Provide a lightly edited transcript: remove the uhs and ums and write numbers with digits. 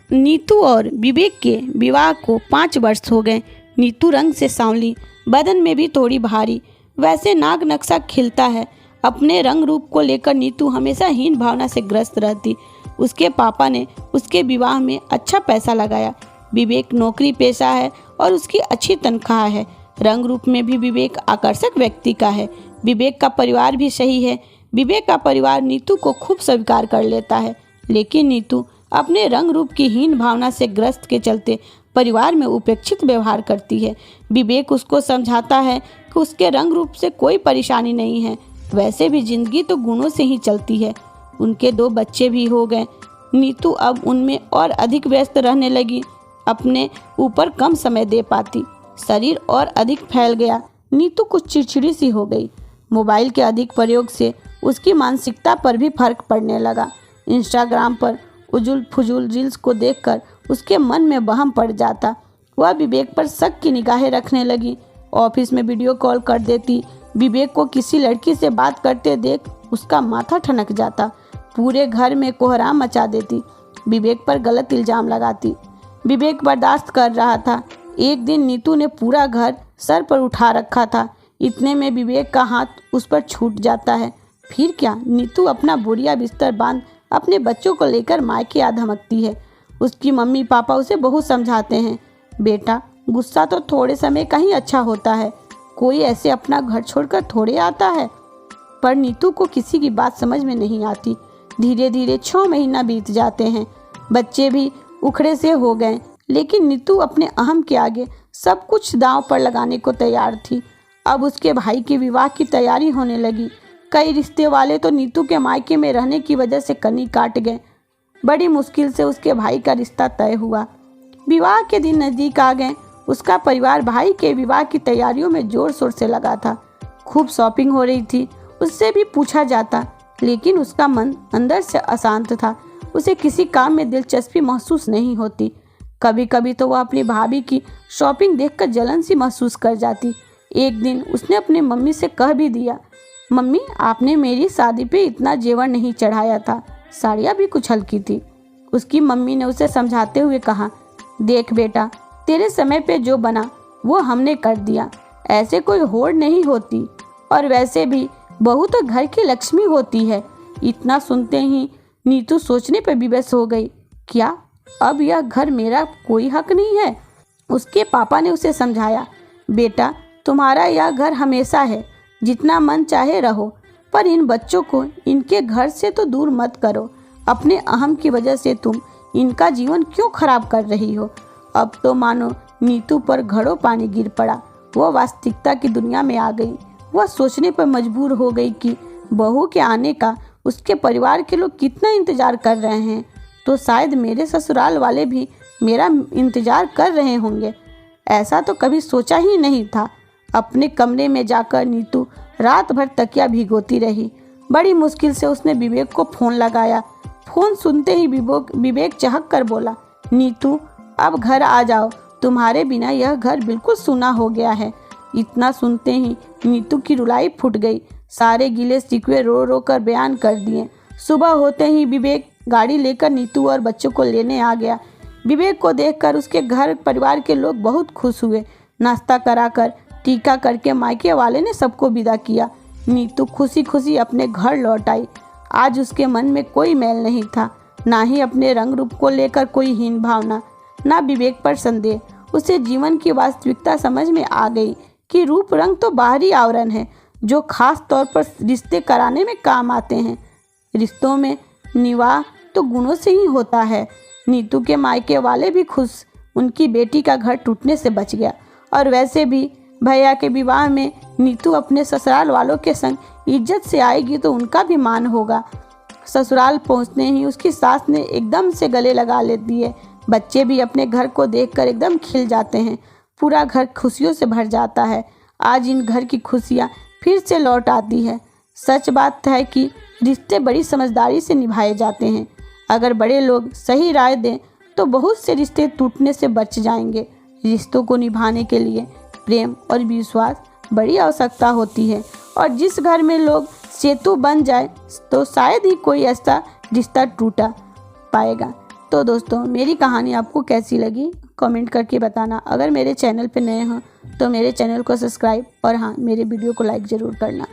नीतू और विवेक के विवाह को 5 वर्ष हो गए। नीतू रंग से सांवली, बदन में भी थोड़ी भारी, वैसे नाग नक्शा खिलता है। अपने रंग रूप को लेकर नीतू हमेशा हीन भावना से ग्रस्त रहती। उसके पापा ने उसके विवाह में अच्छा पैसा लगाया। विवेक नौकरी पेशा है और उसकी अच्छी तनख्वाह है। रंग रूप में भी विवेक आकर्षक व्यक्ति का है। विवेक का परिवार भी सही है। विवेक का परिवार नीतू को खूब स्वीकार कर लेता है, लेकिन नीतू अपने रंग रूप की हीन भावना से ग्रस्त के चलते परिवार में उपेक्षित व्यवहार करती है। विवेक उसको समझाता है कि उसके रंग रूप से कोई परेशानी नहीं है, वैसे भी जिंदगी तो गुणों से ही चलती है। उनके 2 बच्चे भी हो गए। नीतू अब उनमें और अधिक व्यस्त रहने लगी, अपने ऊपर कम समय दे पाती। शरीर और अधिक फैल गया। नीतू कुछ चिड़चिड़ी सी हो गई। मोबाइल के अधिक प्रयोग से उसकी मानसिकता पर भी फर्क पड़ने लगा। इंस्टाग्राम पर उजुल फुजुल रील्स को देखकर उसके मन में वहम पड़ जाता। वह विवेक पर शक की निगाहें रखने लगी। ऑफिस में वीडियो कॉल कर देती। विवेक को किसी लड़की से बात करते देख उसका माथा ठनक जाता। पूरे घर में कोहराम मचा देती। विवेक पर गलत इल्जाम लगाती। विवेक बर्दाश्त कर रहा था। एक दिन नीतू ने पूरा घर सर पर उठा रखा था। इतने में विवेक का हाथ उस पर छूट जाता है। फिर क्या, नीतू अपना बोरिया बिस्तर बांध अपने बच्चों को लेकर मायके आ धमकती है। उसकी मम्मी पापा उसे बहुत समझाते हैं, बेटा गुस्सा तो थोड़े समय का ही अच्छा होता है, कोई ऐसे अपना घर छोड़कर थोड़े आता है। पर नीतू को किसी की बात समझ में नहीं आती। धीरे धीरे 6 महीना बीत जाते हैं। बच्चे भी उखड़े से हो गए, लेकिन नीतू अपने अहम के आगे सब कुछ दांव पर लगाने को तैयार थी। अब उसके भाई के विवाह की तैयारी होने लगी। कई रिश्ते वाले तो नीतू के मायके में रहने की वजह से कनी काट गए। बड़ी मुश्किल से उसके भाई का रिश्ता तय हुआ। विवाह के दिन नज़दीक आ गए। उसका परिवार भाई के विवाह की तैयारियों में जोर शोर से लगा था। खूब शॉपिंग हो रही थी। उससे भी पूछा जाता, लेकिन उसका मन अंदर से अशांत था। उसे किसी काम में दिलचस्पी महसूस नहीं होती। कभी कभी तो वह अपनी भाभी की शॉपिंग देखकर जलन सी महसूस कर जाती। एक दिन उसने अपनी मम्मी से कह भी दिया, मम्मी आपने मेरी शादी पे इतना जेवर नहीं चढ़ाया था, साड़ियाँ भी कुछ हल्की थी। उसकी मम्मी ने उसे समझाते हुए कहा, देख बेटा, तेरे समय पे जो बना वो हमने कर दिया, ऐसे कोई होड़ नहीं होती, और वैसे भी बहू तो घर की लक्ष्मी होती है। इतना सुनते ही नीतू सोचने पर विवश हो गई, क्या अब यह घर मेरा कोई हक नहीं है? उसके पापा ने उसे समझाया, बेटा तुम्हारा यह घर हमेशा है, जितना मन चाहे रहो, पर इन बच्चों को इनके घर से तो दूर मत करो। अपने अहम की वजह से तुम इनका जीवन क्यों खराब कर रही हो? अब तो मानो नीतू पर घड़ों पानी गिर पड़ा। वह वास्तविकता की दुनिया में आ गई। वह सोचने पर मजबूर हो गई कि बहू के आने का उसके परिवार के लोग कितना इंतजार कर रहे हैं, तो शायद मेरे ससुराल वाले भी मेरा इंतजार कर रहे होंगे। ऐसा तो कभी सोचा ही नहीं था। अपने कमरे में जाकर नीतू रात भर तकिया भिगोती रही। बड़ी मुश्किल से उसने विवेक को फ़ोन लगाया। फ़ोन सुनते ही विवेक चहक कर बोला, नीतू अब घर आ जाओ, तुम्हारे बिना यह घर बिल्कुल सूना हो गया है। इतना सुनते ही नीतू की रुलाई फूट गई। सारे गिले शिकवे रो रो कर बयान कर दिए। सुबह होते ही विवेक गाड़ी लेकर नीतू और बच्चों को लेने आ गया। विवेक को देखकर उसके घर परिवार के लोग बहुत खुश हुए। नाश्ता कराकर टीका करके मायके वाले ने सबको विदा किया। नीतू खुशी खुशी अपने घर लौट आई। आज उसके मन में कोई मैल नहीं था, ना ही अपने रंग रूप को लेकर कोई हीन भावना, ना विवेक पर संदेह। उसे जीवन की वास्तविकता समझ में आ गई कि रूप रंग तो बाहरी आवरण है, जो खास तौर पर रिश्ते कराने में काम आते हैं। रिश्तों में निवाह तो गुणों से ही होता है। नीतू के मायके वाले भी खुश। उनकी बेटी का घर टूटने से बच गया। और वैसे भी भैया के विवाह में नीतू अपने ससुराल वालों के संग इज्जत से आएगी तो उनका भी मान होगा। ससुराल पहुंचने ही उसकी सास ने एकदम से गले लगा लेती है। बच्चे भी अपने घर को देखकर एकदम खिल जाते हैं। पूरा घर खुशियों से भर जाता है। आज इन घर की खुशियाँ फिर से लौट आती है। सच बात है कि रिश्ते बड़ी समझदारी से निभाए जाते हैं। अगर बड़े लोग सही राय दें तो बहुत से रिश्ते टूटने से बच जाएंगे। रिश्तों को निभाने के लिए प्रेम और विश्वास बड़ी आवश्यकता होती है, और जिस घर में लोग सेतु बन जाए तो शायद ही कोई ऐसा रिश्ता टूटा पाएगा। तो दोस्तों मेरी कहानी आपको कैसी लगी कमेंट करके बताना। अगर मेरे चैनल पे नए हो तो मेरे चैनल को सब्सक्राइब और हाँ मेरे वीडियो को लाइक ज़रूर करना।